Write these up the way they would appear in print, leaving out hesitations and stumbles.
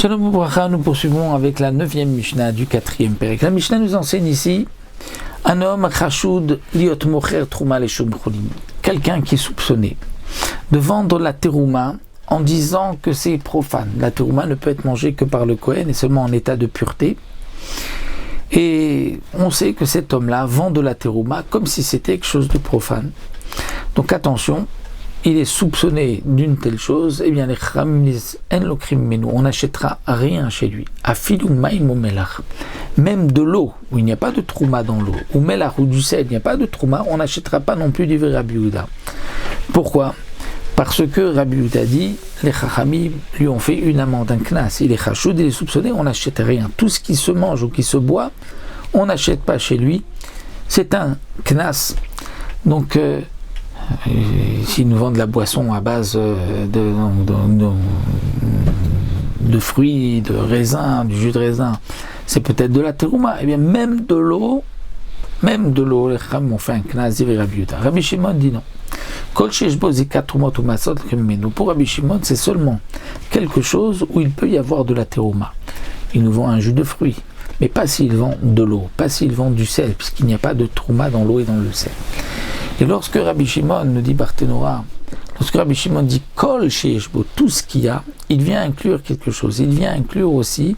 Shalom Ubracha, nous poursuivons avec la 9e Mishnah du 4e Pérek. La Mishnah nous enseigne ici un homme chashoud liot mocher trouma leshum cholim, quelqu'un qui est soupçonné de vendre la terouma en disant que c'est profane. La terouma ne peut être mangée que par le Kohen et seulement en état de pureté. Et on sait que cet homme-là vend de la terouma comme si c'était quelque chose de profane. Donc attention, il est soupçonné d'une telle chose, eh bien les chachamim disent en lo krim menu, on n'achètera rien chez lui. Afilu maim ou melach, même de l'eau où il n'y a pas de trouma dans l'eau, ou melach ou du sel, il n'y a pas de trouma, on n'achètera pas non plus du vrai Rabbi Yehuda. Pourquoi? Parce que Rabbi Yehuda dit, les chachamim lui ont fait une amende, un knas. Il est chachoud, il est soupçonné, on n'achète rien. Tout ce qui se mange ou qui se boit, on n'achète pas chez lui. C'est un knas. Donc s'ils nous vendent de la boisson à base de fruits, de raisins, du jus de raisin, c'est peut-être de la terouma. Eh bien, même de l'eau, les chachamim ont fait un knas, dit Rabbi Yehuda. Rabbi Shimon dit non. Pour Rabbi Shimon, c'est seulement quelque chose où il peut y avoir de la terouma. Il nous vend un jus de fruits, mais pas s'il vend de l'eau, pas s'il vend du sel, puisqu'il n'y a pas de terouma dans l'eau et dans le sel. Et lorsque Rabbi Shimon nous dit Barthénora, lorsque Rabbi Shimon dit Kol Sheyeshbo, tout ce qu'il y a, il vient inclure quelque chose. Il vient inclure aussi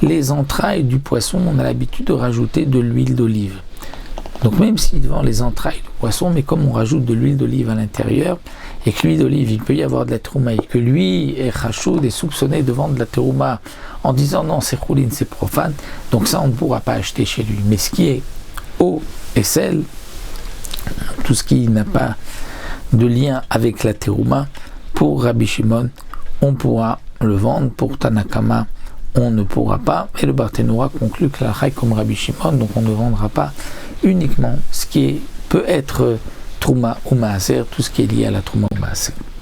les entrailles du poisson. On a l'habitude de rajouter de l'huile d'olive. Donc même s'il vend les entrailles du poisson, mais comme on rajoute de l'huile d'olive à l'intérieur, et que l'huile d'olive, il peut y avoir de la terouma, et que lui est chachoud et soupçonné de vendre de la terouma en disant non, c'est choulin, c'est profane, donc ça on ne pourra pas acheter chez lui. Mais ce qui est eau et sel, tout ce qui n'a pas de lien avec la terouma, pour Rabbi Shimon, on pourra le vendre. Pour Tanakama, on ne pourra pas. Et le Barthénora conclut que la raille comme Rabbi Shimon, donc on ne vendra pas uniquement ce qui peut être trouma ou maaser, tout ce qui est lié à la trouma ou maaser.